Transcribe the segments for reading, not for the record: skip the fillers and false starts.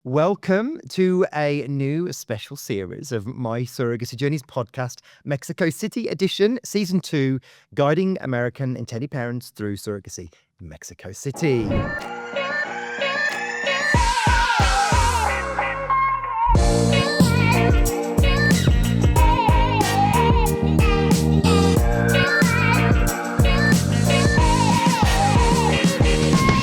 Welcome to a new special series of My Surrogacy Journey's podcast, Mexico City edition, season 2, guiding American intended parents through surrogacy in Mexico City.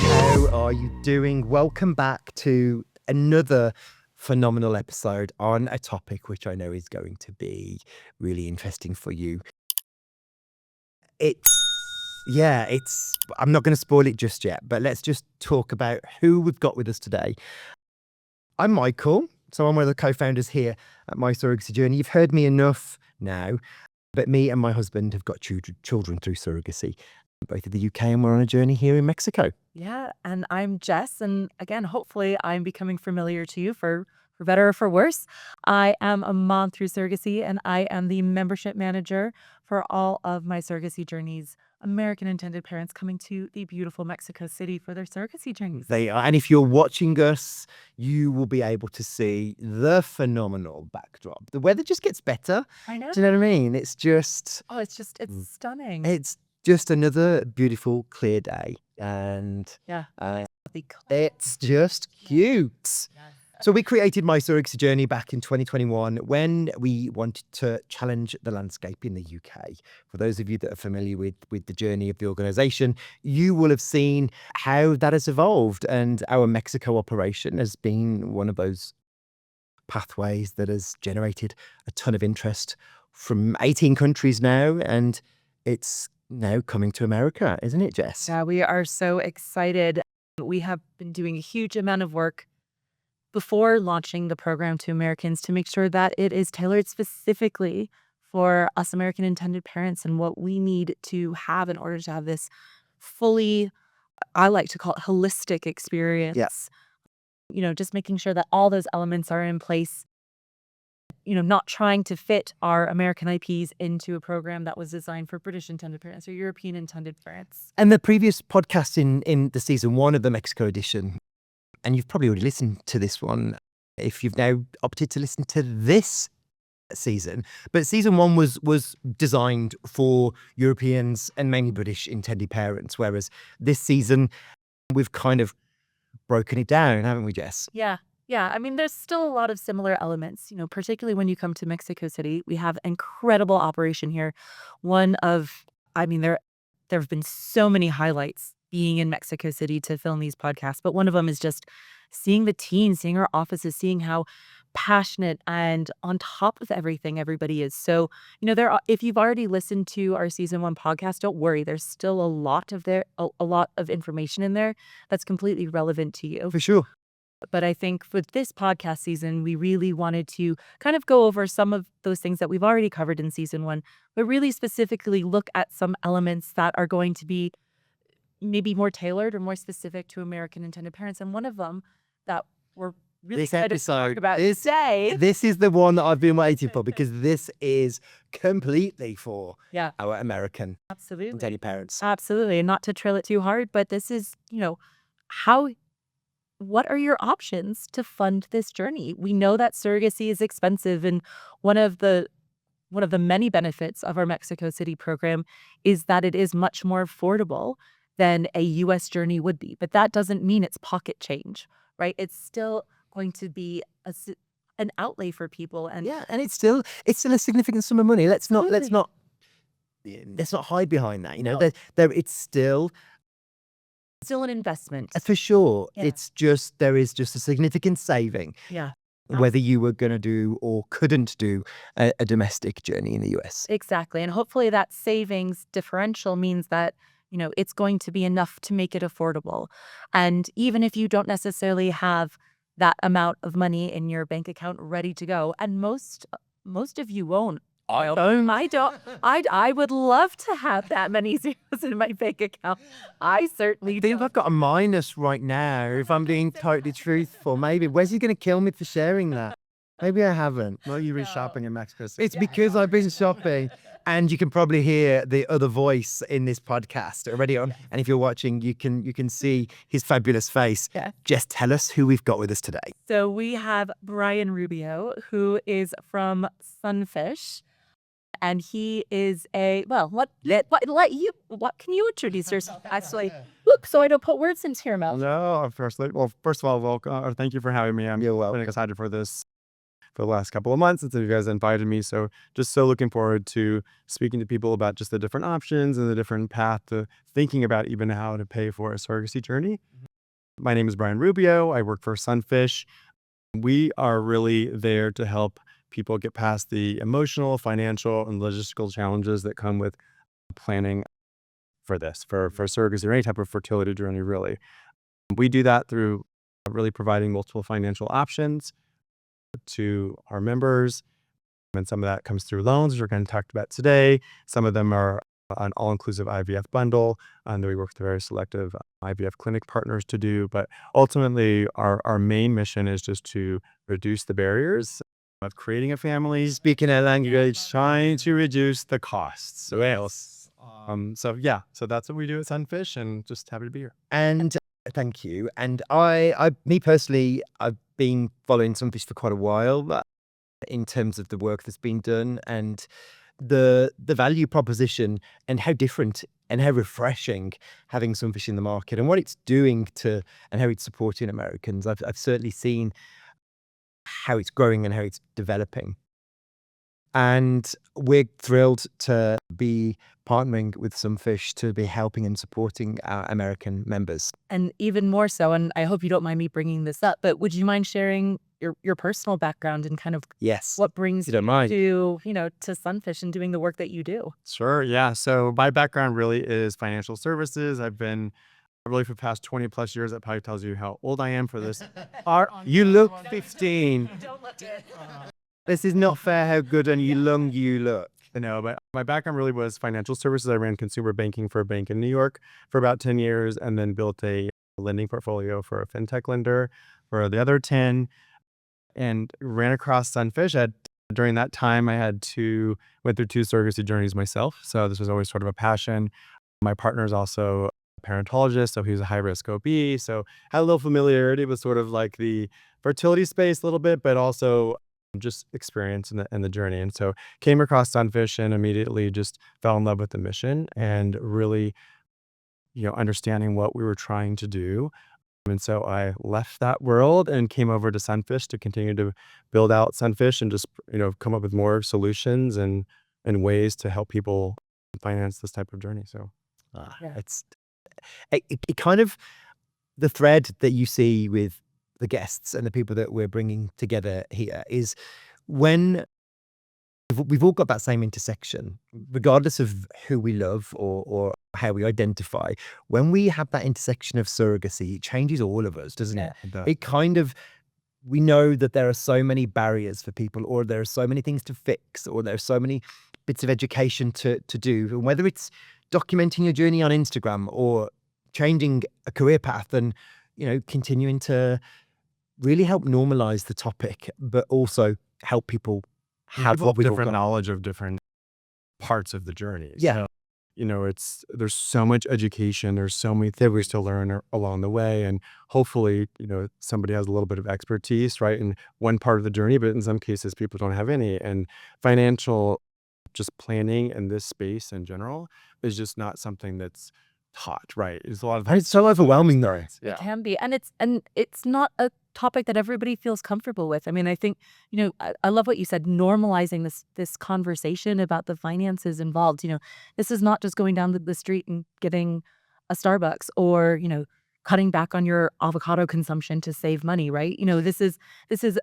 How are you doing? Welcome back to another phenomenal episode on a topic which I know is going to be really interesting for you. I'm not going to spoil it just yet, but let's just talk about who we've got with us today. I'm Michael, so I'm one of the co-founders here at My Surrogacy Journey. You've heard me enough now, but me and my husband have got children through surrogacy, both in the UK, and we're on a journey here in Mexico. Yeah, and I'm Jess, and again, hopefully I'm becoming familiar to you for better or for worse. I am a mom through surrogacy, and I am the membership manager for all of My Surrogacy Journeys American intended parents coming to the beautiful Mexico City for their surrogacy journeys. They are, and if you're watching us, you will be able to see the phenomenal backdrop. The weather just gets better. I know. Do you know what I mean? It's just, Oh, it's stunning. it's just another beautiful, clear day, and Yeah. it's just cute. Yes. So we created My Surrogacy Journey back in 2021 when we wanted to challenge the landscape in the UK. For those of you that are familiar with the journey of the organisation, you will have seen how that has evolved, and our Mexico operation has been one of those pathways that has generated a ton of interest from 18 countries now, and it's now coming to America, isn't it, Jess? Yeah, we are so excited. We have been doing a huge amount of work before launching the program to Americans to make sure that it is tailored specifically for us American intended parents and what we need to have in order to have this fully, I like to call it holistic experience. Just making sure that all those elements are in place, not trying to fit our American IPs into a program that was designed for British intended parents or European intended parents. And the previous podcast in the season 1 of the Mexico edition, and you've probably already listened to this one if you've now opted to listen to this season, but season 1 was designed for Europeans and mainly British intended parents, whereas this season we've kind of broken it down, haven't we, Jess? Yeah. Yeah. I mean, there's still a lot of similar elements, particularly when you come to Mexico City. We have incredible operation here. There have been so many highlights being in Mexico City to film these podcasts, but one of them is just seeing the team, seeing our offices, seeing how passionate and on top of everything everybody is. So, if you've already listened to our season 1 podcast, don't worry. There's still a lot of information in there that's completely relevant to you. For sure. But I think for this podcast season, we really wanted to kind of go over some of those things that we've already covered in season 1, but really specifically look at some elements that are going to be maybe more tailored or more specific to American intended parents. And one of them that we're really excited to talk about today. This is the one that I've been waiting for, because this is completely for our American intended parents. Absolutely. And not to trail it too hard, but this is, what are your options to fund this journey? We know that surrogacy is expensive, and one of the many benefits of our Mexico City program is that it is much more affordable than a US journey would be. But that doesn't mean it's pocket change, right? It's still going to be an outlay for people, and and it's still a significant sum of money. Let's not hide behind that. No. It's still an investment. for sure. Yeah. It's just, there is just a significant saving. Yeah. Whether you were going to do or couldn't do a domestic journey in the US. Exactly. And hopefully that savings differential means that, it's going to be enough to make it affordable. And even if you don't necessarily have that amount of money in your bank account ready to go, and most of you won't. I don't. I would love to have that many zeros in my bank account. I certainly I think don't. I've got a minus right now, if I'm being totally truthful. Maybe Wes is going to kill me for sharing that. Maybe I haven't. Well, you've been shopping in Mexico. It's because I've been shopping, and you can probably hear the other voice in this podcast already on. And if you're watching, you can see his fabulous face. Yeah. Just tell us who we've got with us today. So we have Brian Rubio, who is from Sunfish. And he is what can you introduce yourself? Actually, look, so I don't put words into your mouth. No, first of all, welcome. Thank you for having me. I'm You're welcome. excited for this for the last couple of months since you guys invited me. So just so looking forward to speaking to people about just the different options and the different path to thinking about even how to pay for a surrogacy journey. My name is Brian Rubio. I work for Sunfish. We are really there to help people get past the emotional, financial, and logistical challenges that come with planning for surrogacy or any type of fertility journey, really. We do that through really providing multiple financial options to our members. And some of that comes through loans, which we're going to talk about today. Some of them are an all-inclusive IVF bundle that we work with very selective IVF clinic partners to do. But ultimately, our main mission is just to reduce the barriers of creating a family, Speaking a language. trying to reduce the costs. So that's what we do at Sunfish, and just happy to be here. And thank you. And me personally, I've been following Sunfish for quite a while in terms of the work that's been done and the value proposition and how different and how refreshing having Sunfish in the market and what it's doing and how it's supporting Americans. I've certainly seen how it's growing and how it's developing. And we're thrilled to be partnering with Sunfish to be helping and supporting our American members. And even more so, and I hope you don't mind me bringing this up, but would you mind sharing your personal background and kind of Yes. what brings You don't mind. you to Sunfish and doing the work that you do? Sure. Yeah. So my background really is financial services. I've been really for the past 20 plus years. That probably tells you how old I am for this. You look 15. Don't look it. This is not fair how good and young you look. No, but my background really was financial services. I ran consumer banking for a bank in New York for about 10 years and then built a lending portfolio for a fintech lender for the other 10 and ran across Sunfish. During that time, I went through 2 surrogacy journeys myself. So this was always sort of a passion. My partner is also a parentologist, so he was a high-risk OB. So had a little familiarity with sort of like the fertility space a little bit, but also just experience in the journey. And so came across Sunfish and immediately just fell in love with the mission and really, understanding what we were trying to do. And so I left that world and came over to Sunfish to continue to build out Sunfish and just, come up with more solutions and ways to help people finance this type of journey. So Yeah. It kind of, the thread that you see with the guests and the people that we're bringing together here is when we've all got that same intersection, regardless of who we love or how we identify. When we have that intersection of surrogacy, it changes all of us, doesn't it? It kind of, we know that there are so many barriers for people, or there are so many things to fix, or there are so many bits of education to do. And whether it's documenting your journey on Instagram or changing a career path and, continuing to really help normalize the topic, but also help people have what we've all different got. knowledge of different parts of the journey. Yeah. So, there's so much education, there's so many things to learn along the way. And hopefully, somebody has a little bit of expertise, right, in one part of the journey, but in some cases people don't have any. And financial just planning in this space in general is just not something that's taught, right? It's a lot of, And it's so overwhelming though. yeah. It can be. And it's not a topic that everybody feels comfortable with. I mean, I think, I love what you said, normalizing this conversation about the finances involved. This is not just going down the street and getting a Starbucks or, cutting back on your avocado consumption to save money, right? This is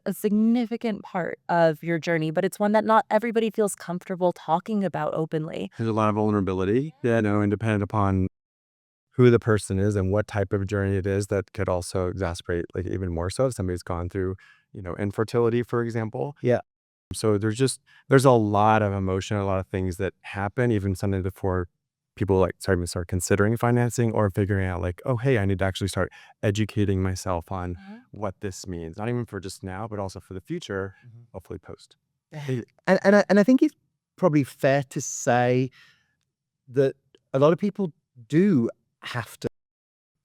a significant part of your journey, but it's one that not everybody feels comfortable talking about openly. There's a lot of vulnerability, and dependent upon who the person is and what type of journey it is, that could also exacerbate like even more so if somebody's gone through, infertility, for example. Yeah. So there's a lot of emotion, a lot of things that happen even something before people like start considering financing or figuring out like, oh, hey, I need to actually start educating myself on what this means, not even for just now, but also for the future, hopefully post. And I think it's probably fair to say that a lot of people do have to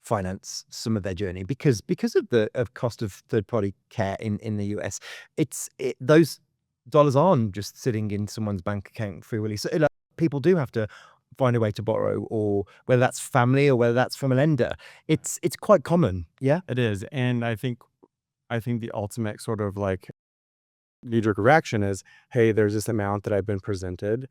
finance some of their journey because of the cost of third party care in the US. Those dollars aren't just sitting in someone's bank account freely. So like, people do have to find a way to borrow, or whether that's family or whether that's from a lender. It's quite common. Yeah, It is. And I think the ultimate sort of like knee-jerk reaction is, hey, there's this amount that I've been presented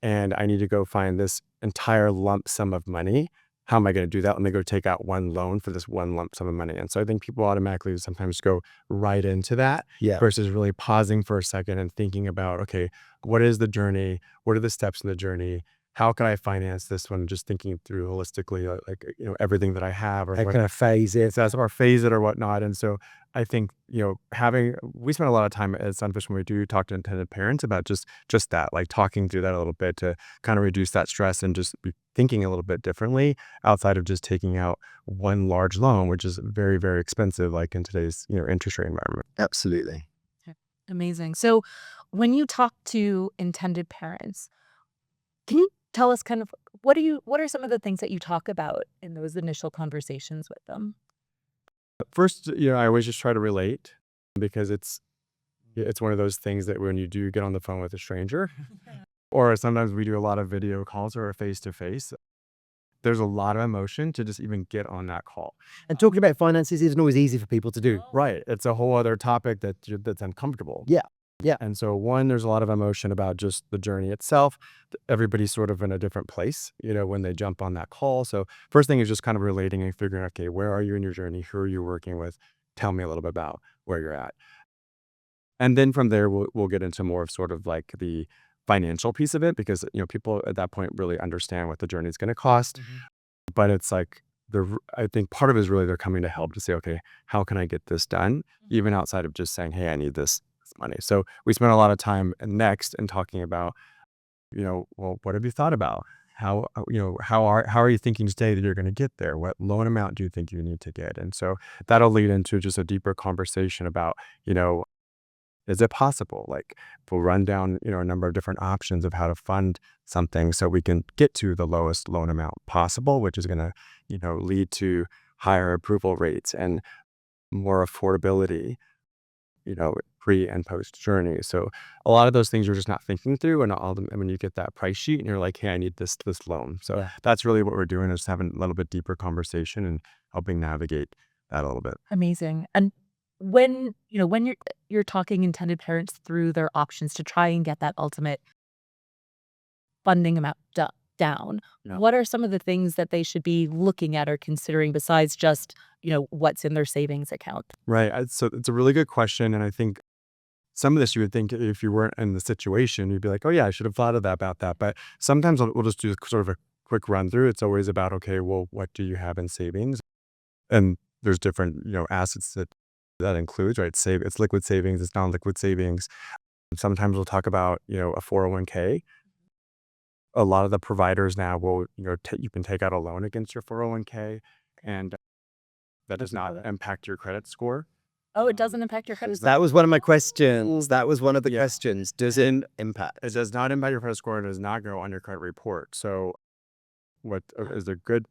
and I need to go find this entire lump sum of money. How am I going to do that? Let me go take out one loan for this one lump sum of money. And so I think people automatically sometimes go right into that versus really pausing for a second and thinking about, okay, what is the journey? What are the steps in the journey? How can I finance this one? Just thinking through holistically, like, everything that I have, or how what can I phase it? or phase it or whatnot. And so I think, we spend a lot of time at Sunfish when we do talk to intended parents about just that, like talking through that a little bit to kind of reduce that stress and just be thinking a little bit differently outside of just taking out one large loan, which is very, very expensive, like in today's, interest rate environment. Absolutely. Amazing. So when you talk to intended parents, can you tell us kind of what are some of the things that you talk about in those initial conversations with them? First, I always just try to relate because it's one of those things that when you do get on the phone with a stranger, or sometimes we do a lot of video calls or face to face, there's a lot of emotion to just even get on that call. And talking about finances isn't always easy for people to do. Right. It's a whole other topic that's uncomfortable. Yeah. Yeah. And so there's a lot of emotion about just the journey itself. Everybody's sort of in a different place, when they jump on that call. So first thing is just kind of relating and figuring, okay, where are you in your journey? Who are you working with? Tell me a little bit about where you're at. And then from there, we'll get into more of sort of like the financial piece of it, because, people at that point really understand what the journey is going to cost. But it's like, I think part of it is really they're coming to help to say, okay, how can I get this done? Even outside of just saying, hey, I need this money. So we spent a lot of time next in talking about, well, what have you thought about? How are you thinking today that you're going to get there? What loan amount do you think you need to get? And so that'll lead into just a deeper conversation about, is it possible? Like, we'll run down, a number of different options of how to fund something so we can get to the lowest loan amount possible, which is going to, lead to higher approval rates and more affordability, pre and post journey. So a lot of those things you're just not thinking through, and when you get that price sheet and you're like, hey, I need this loan. So that's really what we're doing, is having a little bit deeper conversation and helping navigate that a little bit. Amazing. And when you're talking intended parents through their options to try and get that ultimate funding amount down, what are some of the things that they should be looking at or considering besides just, what's in their savings account? Right. So it's a really good question. And I think some of this you would think if you weren't in the situation, you'd be like, oh yeah, I should have thought of that about that. But sometimes we'll just do sort of a quick run through. It's always about, okay, well, what do you have in savings? And there's different, assets that includes, right? It's liquid savings, it's non-liquid savings. Sometimes we'll talk about, a 401k. A lot of the providers now will, you can take out a loan against your 401k, and that does not impact your credit score. Oh, it doesn't impact your credit score? That was one of my questions. That was one of the questions. Does it impact? It does not impact your credit score. It does not go on your credit report. So what is a good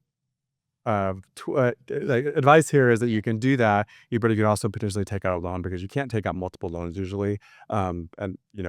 advice here is that you can do that, but you can also potentially take out a loan, because you can't take out multiple loans usually, and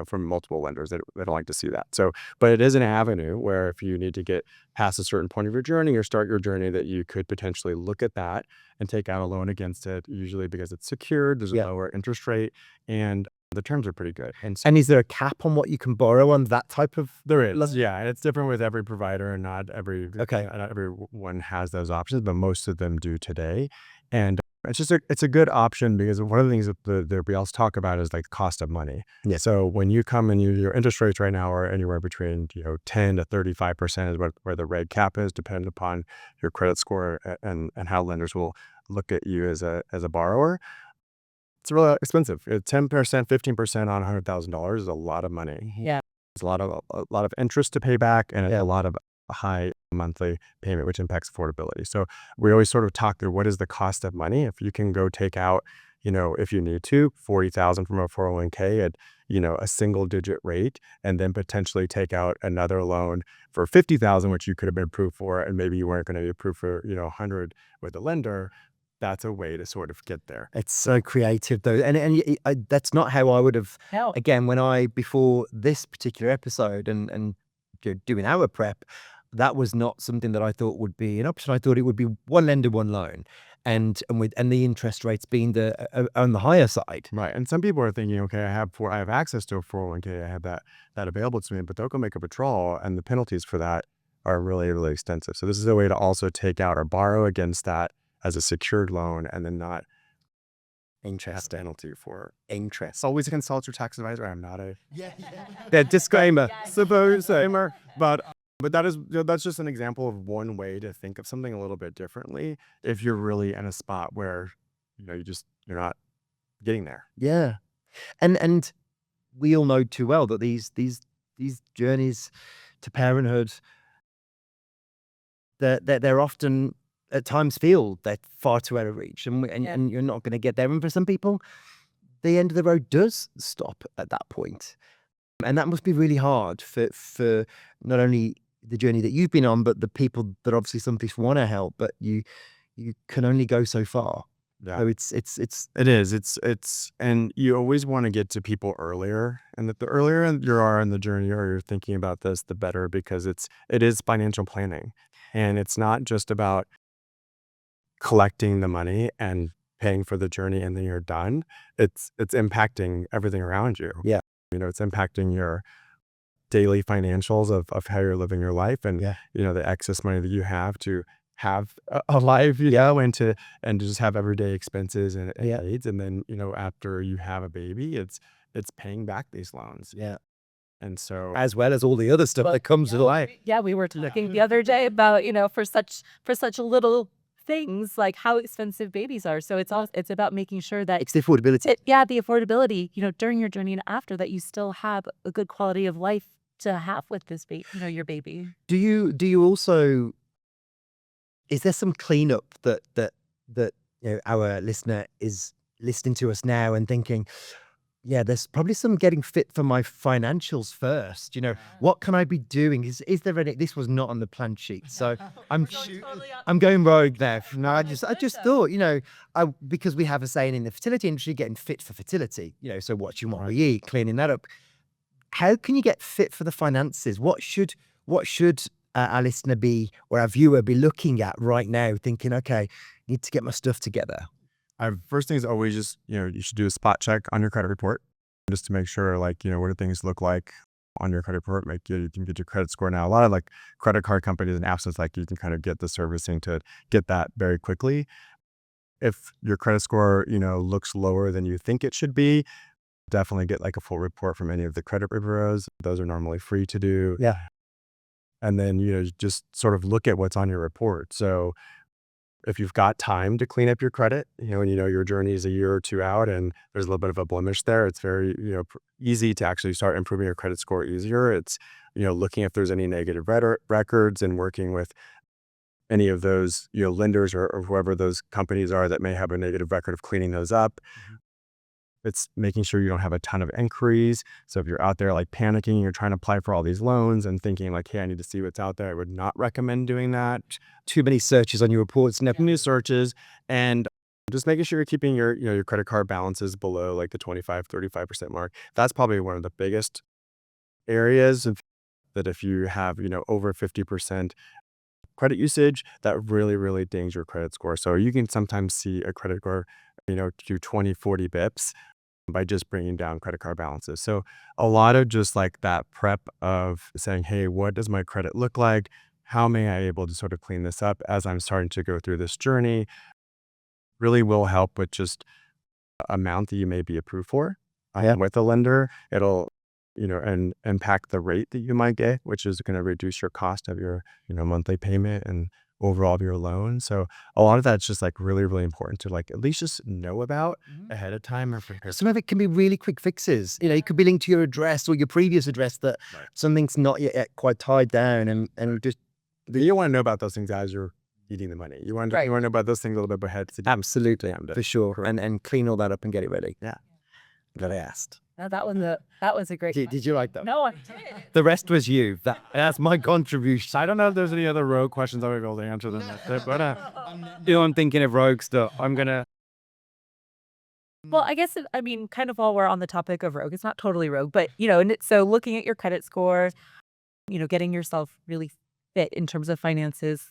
from multiple lenders. They don't like to see that. So, but it is an avenue where if you need to get past a certain point of your journey or start your journey, that you could potentially look at that and take out a loan against it, usually because it's secured, there's a lower interest rate, and the terms are pretty good. And is there a cap on what you can borrow on that type of? There is, yeah. And it's different with every provider, and not everyone has those options, but most of them do today. And it's a good option, because one of the things that we also talk about is like cost of money. Yeah. So when you come and your interest rates right now are anywhere between 10 to 35% is where the reg cap is, depending upon your credit score and how lenders will look at you as a borrower. It's really expensive. 10%, 15% on $100,000 is a lot of money. Yeah. It's a lot of interest to pay back, and it's a lot of a high monthly payment, which impacts affordability. So we always sort of talk through what is the cost of money. If you can go take out, if you need to, 40,000 from a 401k at, a single digit rate, and then potentially take out another loan for 50,000, which you could have been approved for, and maybe you weren't going to be approved for, 100 with the lender. That's a way to sort of get there. It's so creative though, and that's not how I would have. No. Again, before this particular episode and doing our prep, that was not something that I thought would be an option. I thought it would be one lender, one loan, and the interest rates being on the higher side. Right. And some people are thinking, okay, I have access to a 401k, I have that available to me, but they'll go make a withdrawal, and the penalties for that are really, really extensive. So this is a way to also take out or borrow against that as a secured loan, and then not Interest. penalty for Interest. always consult your tax advisor. I'm not a Disclaimer. disclaimer, but that's just an example of one way to think of something a little bit differently if you're really in a spot where you're not getting there. Yeah, and we all know too well that these journeys to parenthood, they're often at times feel they're far too out of reach, and you're not going to get there. And for some people, the end of the road does stop at that point, and that must be really hard for not only the journey that you've been on, but the people that obviously some people want to help, but you can only go so far. Yeah. So It is. And you always want to get to people earlier, and that the earlier you are in the journey or you're thinking about this, the better, because it is financial planning, and it's not just about collecting the money and paying for the journey and then you're done. It's impacting everything around you. Yeah. It's impacting your daily financials of how you're living your life, and the excess money that you have to have a life, and to just have everyday expenses and needs. And then, after you have a baby, it's paying back these loans. Yeah. And so, As well as all the other stuff that comes with life. Yeah, we were talking the other day about, for such little things, like how expensive babies are. So it's about making sure that It's the affordability. the affordability, during your journey and after, that you still have a good quality of life to have with this baby, your baby. Do you also, is there some cleanup that our listener is listening to us now and thinking, yeah, there's probably some getting fit for my financials first. What can I be doing? Is there any? This was not on the plan sheet, so I'm going rogue now. No, I just thought, because we have a saying in the fertility industry, getting fit for fertility. So watching what we eat, cleaning that up. How can you get fit for the finances? What should our listener be, or our viewer be looking at right now, thinking, okay, need to get my stuff together? first thing is always just, you should do a spot check on your credit report just to make sure, what do things look like on your credit report. You can get your credit score now. A lot of credit card companies and apps, you can kind of get the servicing to get that very quickly. If your credit score, looks lower than you think it should be, definitely get a full report from any of the credit bureaus. Those are normally free to do. Yeah. And then, just sort of look at what's on your report. So if you've got time to clean up your credit, and your journey is a year or two out and there's a little bit of a blemish there, it's very, easy to actually start improving your credit score easier. It's, looking if there's any negative records and working with any of those, lenders or whoever those companies are that may have a negative record of cleaning those up. Mm-hmm. It's making sure you don't have a ton of inquiries. So if you're out there panicking, you're trying to apply for all these loans and thinking hey, I need to see what's out there, I would not recommend doing that. Too many searches on your reports. New searches, and just making sure you're keeping your credit card balances below the 25-35% mark. That's probably one of the biggest areas that if you have, over 50% credit usage, that really, really dings your credit score. So you can sometimes see a credit score, to 20, 40 bips by just bringing down credit card balances. So a lot of just that prep of saying, hey, what does my credit look like? How may I able to sort of clean this up as I'm starting to go through this journey really will help with just amount that you may be approved for with a lender. It'll, and impact the rate that you might get, which is going to reduce your cost of your, monthly payment and overall of your loan. So a lot of that's just really, really important to at least just know about ahead of time. Or some of it can be really quick fixes. It could be linked to your address or your previous address that something's not yet quite tied down, and just You want to know about those things as you're eating the money. You want to know about those things a little bit ahead. Absolutely, for sure. And clean all that up and get it ready. Yeah. That I asked. No, that was a great Did you like that? No, I did. The rest was you. That's my contribution. I don't know if there's any other rogue questions I would be able to answer than that. But I'm thinking of rogue stuff. I'm gonna. Well, I guess, kind of while we're on the topic of rogue, it's not totally rogue, but, so looking at your credit score, getting yourself really fit in terms of finances,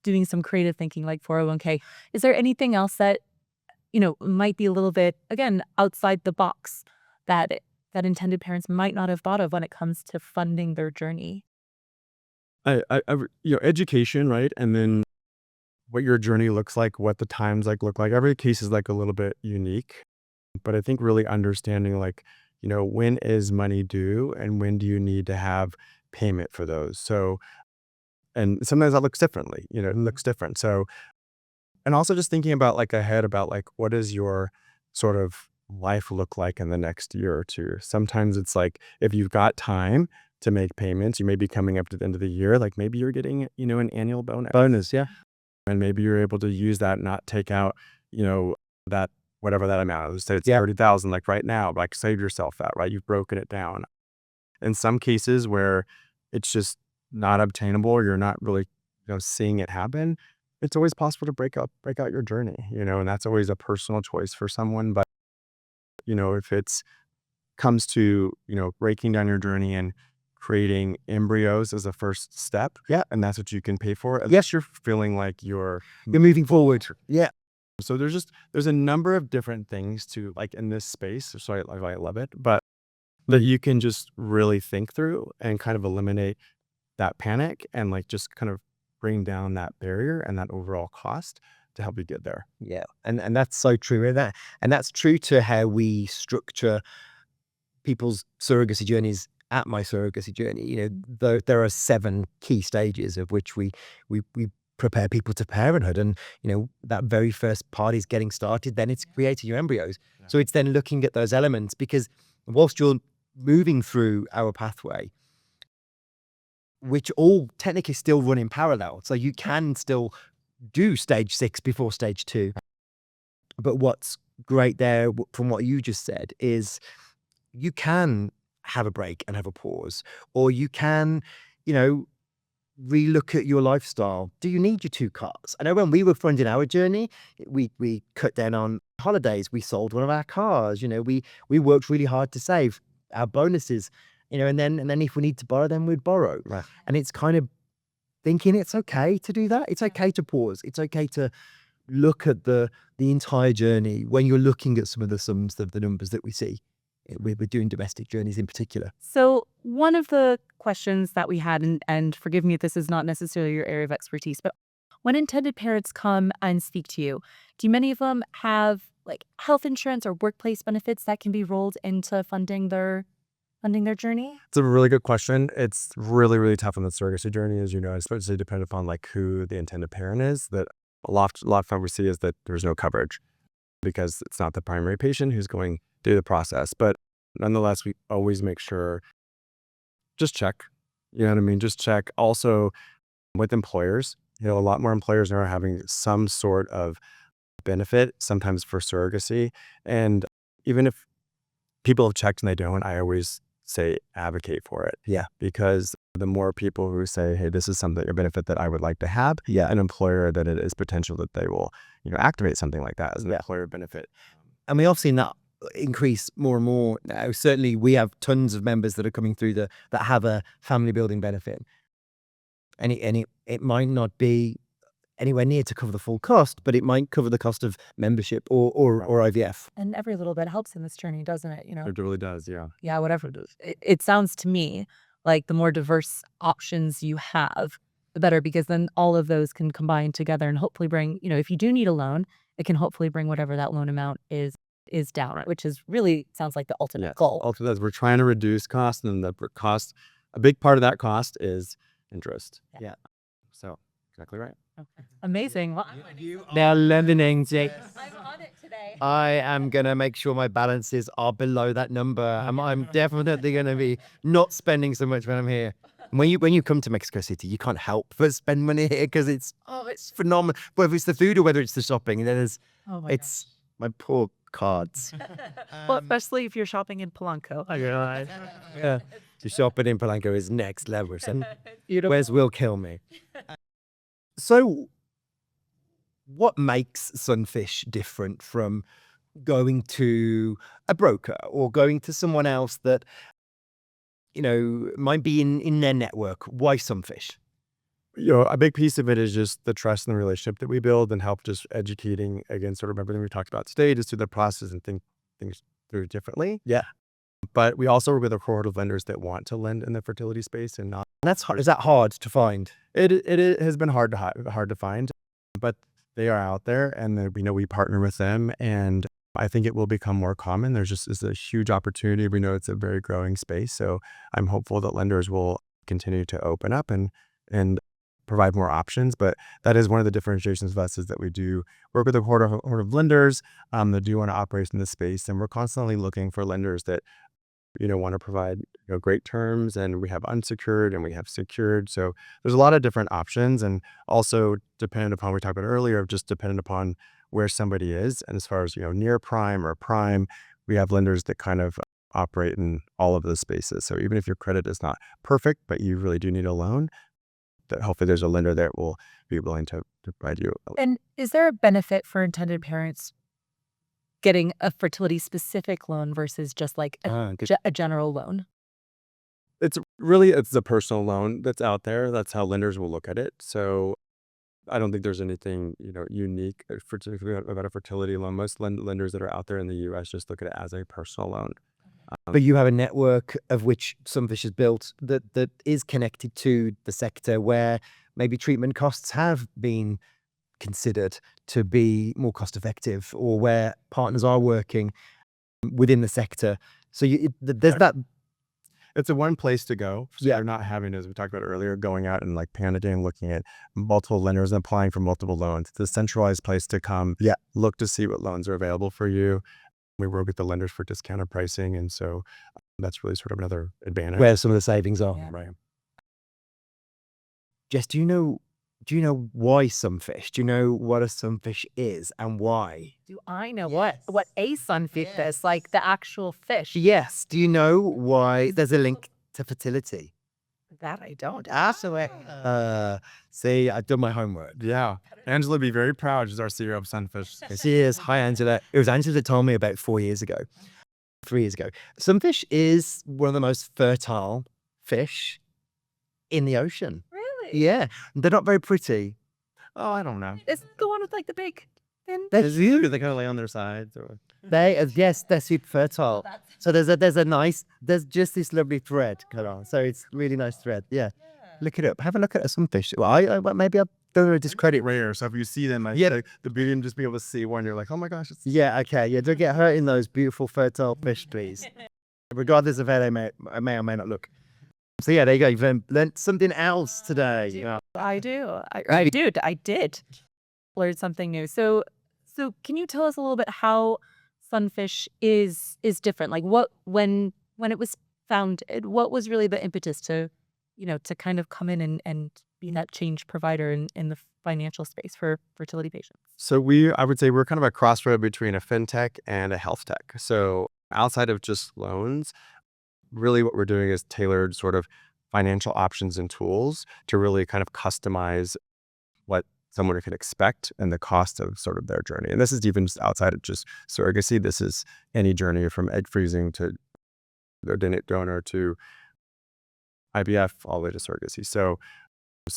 doing some creative thinking like 401k. Is there anything else that, might be a little bit, again, outside the box that intended parents might not have thought of when it comes to funding their journey? Education, right? And then what your journey looks like, what the times look like. Every case is a little bit unique, but I think really understanding when is money due and when do you need to have payment for those. So, and sometimes that looks differently, it looks different. So, and also just thinking about ahead about what does your sort of life look like in the next year or two. Sometimes it's if you've got time to make payments, you may be coming up to the end of the year, maybe you're getting, an annual bonus. Yeah. And maybe you're able to use that, not take out, that, whatever that amount is. Let's say it's 30,000, right now, save yourself that, right? You've broken it down. In some cases where it's just not obtainable, or you're not really, seeing it happen, it's always possible to break out your journey, and that's always a personal choice for someone. But, if it's comes to, breaking down your journey and creating embryos as a first step. Yeah. And that's what you can pay for. Yes, you're feeling like you're moving forward. Yeah. So there's a number of different things to in this space. So I love it, but that you can just really think through and kind of eliminate that panic and just kind of bring down that barrier and that overall cost to help you get there. Yeah. And that's so true. And that's true to how we structure people's surrogacy journeys at My Surrogacy Journey. There are 7 key stages of which we prepare people to parenthood. And, that very first part is getting started. Then it's creating your embryos. Yeah. So it's then looking at those elements, because whilst you're moving through our pathway, which all technically still run in parallel. So you can still do stage 6 before stage 2. But what's great there from what you just said is you can have a break and have a pause, or you can, relook at your lifestyle. Do you need your 2 cars? I know when we were funding our journey, we cut down on holidays. We sold one of our cars. We worked really hard to save our bonuses. And then if we need to borrow, then we'd borrow. Right. And it's kind of thinking it's okay to do that. It's okay to pause. It's okay to look at the entire journey when you're looking at some of the sums of the numbers that we see. We're doing domestic journeys in particular. So one of the questions that we had, and forgive me if this is not necessarily your area of expertise, but when intended parents come and speak to you, do many of them have health insurance or workplace benefits that can be rolled into funding their journey? It's a really good question. It's really, really tough on the surrogacy journey, as you know, especially depending upon who the intended parent is. That a lot of time we see is that there's no coverage because it's not the primary patient who's going through the process. But nonetheless, we always make sure, just check, you know what I mean? Just check. Also with employers, a lot more employers are having some sort of benefit, sometimes for surrogacy. And even if people have checked and they don't, I always say advocate for it. Yeah. Because the more people who say, hey, this is something, a benefit that I would like to have, an employer, that it is potential that they will, activate something like that as an employer benefit. And we have seen that increase more and more now. Certainly we have tons of members that are coming through that have a family building benefit. And it might not be anywhere near to cover the full cost, but it might cover the cost of membership or IVF. And every little bit helps in this journey, doesn't it? It really does, yeah. Yeah, whatever it is. It sounds to me like the more diverse options you have, the better, because then all of those can combine together and hopefully bring, if you do need a loan, it can hopefully bring whatever that loan amount is down, which is really sounds like the ultimate goal. Ultimately, we're trying to reduce cost, and the cost, a big part of that cost is interest. Yeah. So exactly right. Amazing. Well, Now lending, Jake. I'm on it today. I am gonna make sure my balances are below that number. I'm definitely gonna be not spending so much when I'm here. When you come to Mexico City, you can't help but spend money here because it's phenomenal. Whether it's the food or whether it's the shopping, Oh my it's my poor cards. Well, especially if you're shopping in Polanco. Yeah, the shopping in Polanco is next level. So Wes will kill me. So, what makes Sunfish different from going to a broker or going to someone else that might be in their network? Why Sunfish? A big piece of it is just the trust and the relationship that we build and help just educating, again, sort of everything we talked about today, just through the process and think things through differently. Yeah. But we also work with a cohort of lenders that want to lend in the fertility space and not. That's hard. Is that hard to find? It has been hard to find, but they are out there, and we partner with them, and I think it will become more common. There's just is a huge opportunity. We know it's a very growing space, so I'm hopeful that lenders will continue to open up and provide more options. But that is one of the differentiations of us, is that we do work with a cohort of lenders that do want to operate in this space, and we're constantly looking for lenders that want to provide great terms, and we have unsecured and we have secured. So there's a lot of different options, and also dependent upon, we talked about earlier, just dependent upon where somebody is. And as far as near prime or prime, we have lenders that kind of operate in all of those spaces. So even if your credit is not perfect, but you really do need a loan, that hopefully there's a lender that will be willing to provide you. And is there a benefit for intended parents getting a fertility specific loan versus just like a general loan? It's a personal loan that's out there. That's how lenders will look at it. So I don't think there's anything unique about a fertility loan. Most lenders that are out there in the U.S. just look at it as a personal loan. But you have a network of which Sunfish is built that is connected to the sector, where maybe treatment costs have been considered to be more cost effective, or where partners are working within the sector. So there's that. It's a one place to go. So Yeah. you're not having, as we talked about earlier, going out and like panicking, looking at multiple lenders and applying for multiple loans. It's a centralized place to come. Yeah. Look to see what loans are available for you. We work with the lenders for discounted pricing, and so that's really sort of another advantage. Where some of the savings are. Yeah. Right. Jess, do you know why Sunfish? Do you know what a Sunfish is and why? Do I know what a sunfish is? Like the actual fish? Yes. Do you know why there's a link to fertility? That I don't. See, I've done my homework. Yeah. Angela would be very proud. She's our CEO of Sunfish. She is. Hi, Angela. It was Angela that told me about 3 years ago. Sunfish is one of the most fertile fish in the ocean. Really? Yeah. They're not very pretty. Oh, I don't know. Is the one with like the big fin? They're, They kind of lay on their sides. Or... yes, they're super fertile. So there's just this lovely thread cut on. So it's really nice thread. Yeah. Look it up. Have a look at a Sunfish. Well, maybe I don't want to discredit. rare. So if you see them, Yeah. the beauty of just being able to see one, you're like, oh my gosh. It's... Yeah, okay. Yeah, don't get hurt in those beautiful fertile fish, please. Regardless of how they may or may not look. So yeah, there you go. You've learned something else today. Yeah. I do. I did learn something new. So can you tell us a little bit how Sunfish is different? Like when it was founded, what was really the impetus to kind of come in and be that change provider in the financial space for fertility patients? So I would say we're kind of a crossroad between a fintech and a health tech. So outside of just loans, really what we're doing is tailored sort of financial options and tools to really kind of customize what someone can expect and the cost of sort of their journey. And this is even just outside of just surrogacy. This is any journey from egg freezing to donor to IVF all the way to surrogacy. So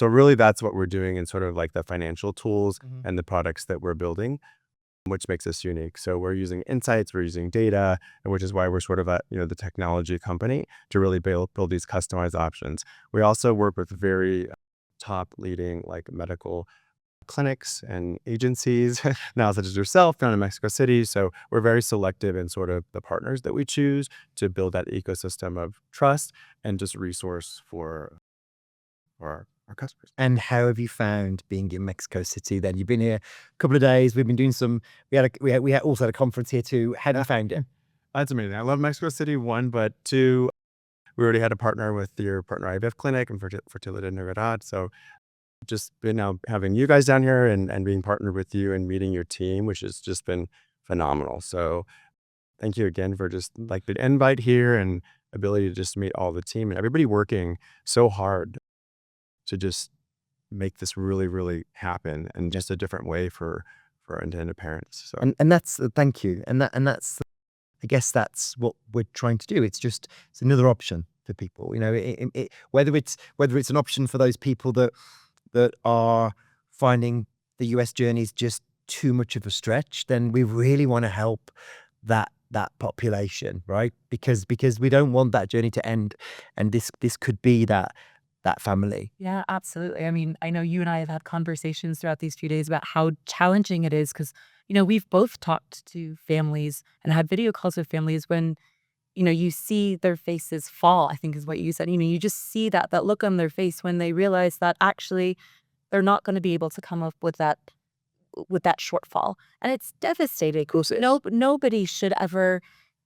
really that's what we're doing in sort of like the financial tools and the products that we're building, which makes us unique. So we're using insights, we're using data, and which is why we're sort of at, the technology company to really build these customized options. We also work with very top leading like medical clinics and agencies now, such as yourself down in Mexico City. So we're very selective in sort of the partners that we choose to build that ecosystem of trust and just resource for our our customers. And how have you found being in Mexico City then? You've been here a couple of days. We've been doing some, we had also had a conference here too. How have you found it? That's amazing. I love Mexico City, one, but two, we already had a partner with your partner IVF clinic and Fertility and Duke. So just been now having you guys down here and being partnered with you and meeting your team, which has just been phenomenal. So thank you again for just like the invite here and ability to just meet all the team and everybody working so hard to just make this really, really happen and just a different way for intended parents. So And that's thank you. And that's I guess that's what we're trying to do. It's another option for people. You know, whether it's an option for those people that are finding the US journey is just too much of a stretch, then we really want to help that population, right? Because we don't want that journey to end, and this could be that family. Yeah, absolutely. I mean, I know you and I have had conversations throughout these few days about how challenging it is because, we've both talked to families and had video calls with families when, you see their faces fall, I think is what you said. You just see that look on their face when they realize that actually they're not going to be able to come up with that shortfall. And it's devastating. Of course it is. Nobody should ever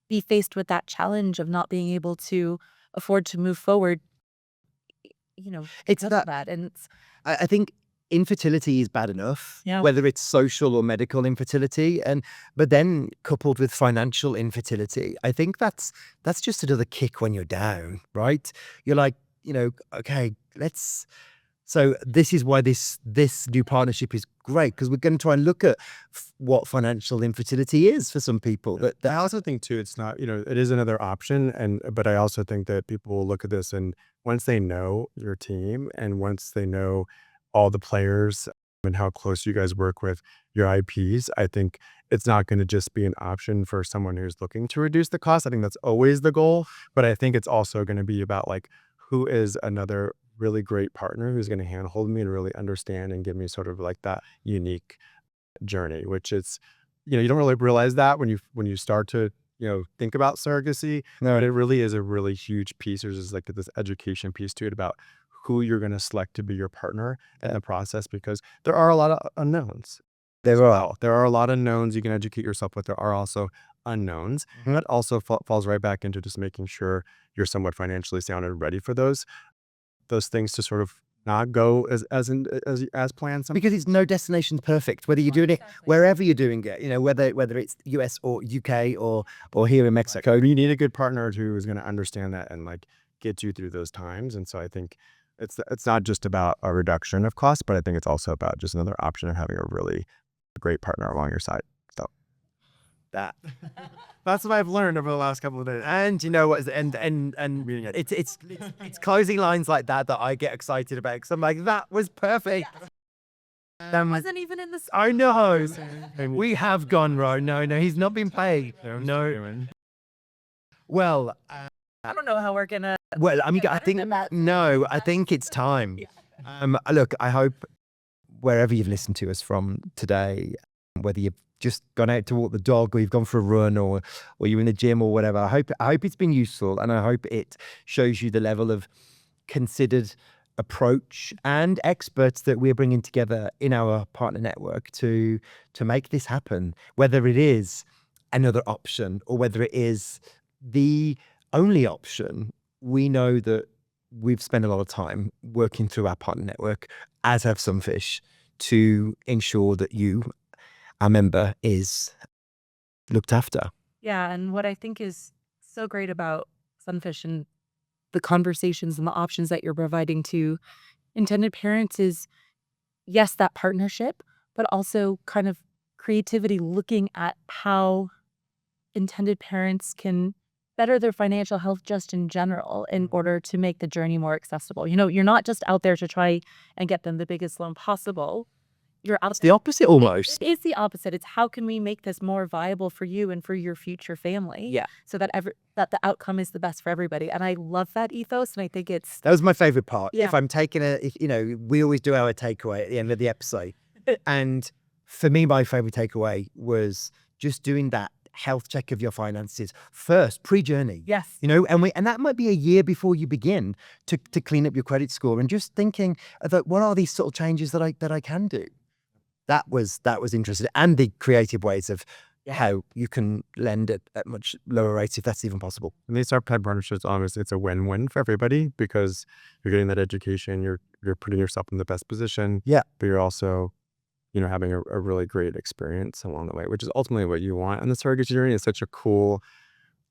be faced with that challenge of not being able to afford to move forward It's because of that. And it's, I think infertility is bad enough, Yeah. whether it's social or medical infertility, but then coupled with financial infertility, I think that's just another kick when you're down, right? You're like, okay, so this is why this new partnership is great, because we're going to try and look at what financial infertility is for some people. But I also think too, it's not, it is another option. But I also think that people will look at this and once they know your team and once they know all the players and how close you guys work with your IPs, I think it's not going to just be an option for someone who's looking to reduce the cost. I think that's always the goal, but I think it's also going to be about like, who is another really great partner who's going to handhold me and really understand and give me sort of like that unique journey, which is, you don't really realize that when you start to, think about surrogacy, but it really is a really huge piece. There's like this education piece to it about who you're going to select to be your partner in the process, because there are a lot of unknowns. There are a lot of knowns you can educate yourself with. There are also unknowns. And that also falls right back into just making sure you're somewhat financially sound and ready for those things to sort of not go as planned. because it's no destination's perfect, whether you're doing it wherever you're doing it, whether it's US or UK or here in Mexico. You need a good partner who is going to understand that and like get you through those times. And so I think it's not just about a reduction of cost, but I think it's also about just another option of having a really great partner along your side. So that's what I've learned over the last couple of days. And you know what? And it's closing lines like that I get excited about, because I'm like, that was perfect. wasn't even in the I know. We have gone wrong. No, he's not been paid. No. Well, I don't know how we're gonna. I mean, I think it's time. Look, I hope wherever you've listened to us from today, whether you've just gone out to walk the dog or you've gone for a run or you're in the gym or whatever, I hope it's been useful, and I hope it shows you the level of considered approach and experts that we're bringing together in our partner network to make this happen, whether it is another option or whether it is the only option. We know that we've spent a lot of time working through our partner network, as have Sunfish, to ensure that you, our member, is looked after. Yeah, and what I think is so great about Sunfish and the conversations and the options that you're providing to intended parents is, yes, that partnership, but also kind of creativity, looking at how intended parents can better their financial health just in general in order to make the journey more accessible. You're not just out there to try and get them the biggest loan possible. You're out It's the opposite almost. It is the opposite. It's how can we make this more viable for you and for your future family? Yeah. So that the outcome is the best for everybody. And I love that ethos, and I think it's That was my favorite part. Yeah. If I'm taking we always do our takeaway at the end of the episode. And for me, my favorite takeaway was just doing that health check of your finances first, pre-journey. Yes. You know, and that might be a year before you begin to clean up your credit score, and just thinking that what are these sort of changes that I can do. That was interesting, and the creative ways of how you can lend at much lower rates if that's even possible. And these are pet partnerships. Honestly, it's a win-win for everybody because you're getting that education, you're putting yourself in the best position. Yeah. But you're also, having a really great experience along the way, which is ultimately what you want. And the surrogacy journey is such a cool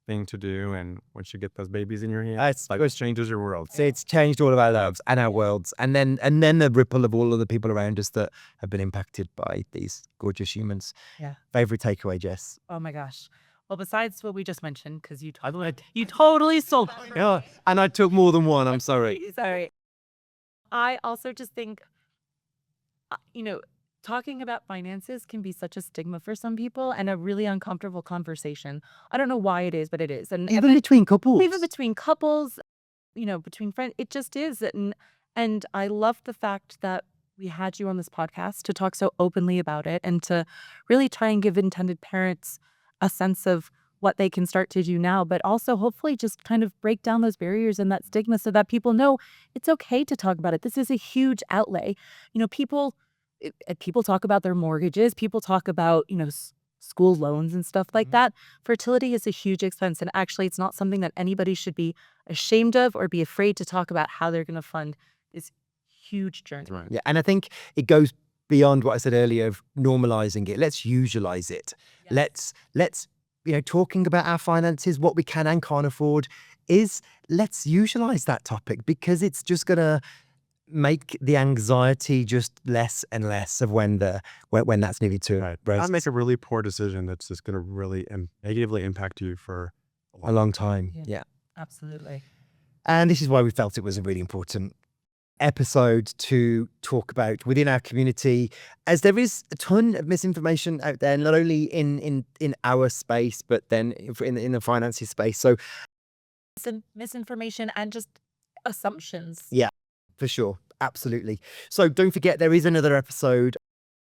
thing to do. And once you get those babies in your hands, it changes your world. So it's changed all of our lives and our worlds, and then the ripple of all of the people around us that have been impacted by these gorgeous humans. Yeah. Favorite takeaway, Jess? Oh my gosh. Well, besides what we just mentioned, because you totally sold. Yeah, and I took more than one. I'm sorry. Sorry. I also just think, talking about finances can be such a stigma for some people and a really uncomfortable conversation. I don't know why it is, but it is. And Even between couples. even between couples, between friends, it just is. And I love the fact that we had you on this podcast to talk so openly about it and to really try and give intended parents a sense of what they can start to do now, but also hopefully just kind of break down those barriers and that stigma so that people know it's okay to talk about it. This is a huge outlay. People talk about their mortgages, people talk about, school loans and stuff like that. Fertility is a huge expense. And actually, it's not something that anybody should be ashamed of or be afraid to talk about how they're going to fund this huge journey. Right. Yeah, and I think it goes beyond what I said earlier of normalizing it. Let's usualize it. Yes. Let's talking about our finances, what we can and can't afford, let's usualize that topic, because it's just gonna make the anxiety just less and less of when that's needed to. Right. Not make a really poor decision that's just going to really negatively impact you for a long time. Yeah. Absolutely. And this is why we felt it was a really important episode to talk about within our community, as there is a ton of misinformation out there, not only in our space, but then in the finances space. So Some misinformation and just assumptions. Yeah, for sure. Absolutely. So don't forget, there is another episode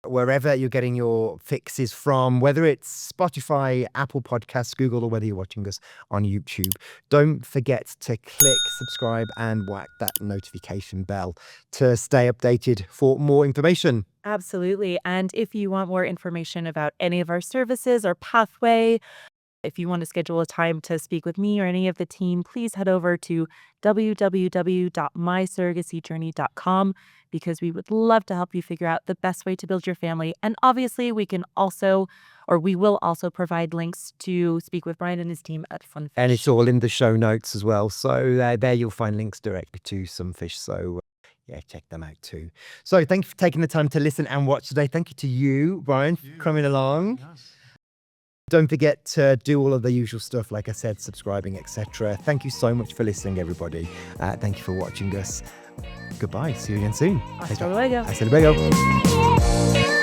wherever you're getting your fixes from, whether it's Spotify, Apple Podcasts, Google, or whether you're watching us on YouTube. Don't forget to click subscribe and whack that notification bell to stay updated for more information. Absolutely. And if you want more information about any of our services or pathway, if you want to schedule a time to speak with me or any of the team, please head over to www.mysurrogacyjourney.com, because we would love to help you figure out the best way to build your family. And obviously, we will also provide links to speak with Brian and his team at Funfish. And it's all in the show notes as well. So there you'll find links directly to Sunfish. So yeah, check them out too. So thank you for taking the time to listen and watch today. Thank you to you, Brian, for coming along. Yes. Don't forget to do all of the usual stuff, like I said, subscribing, etc. Thank you so much for listening, everybody. Thank you for watching us. Goodbye. See you again soon. Hasta luego. Hasta luego.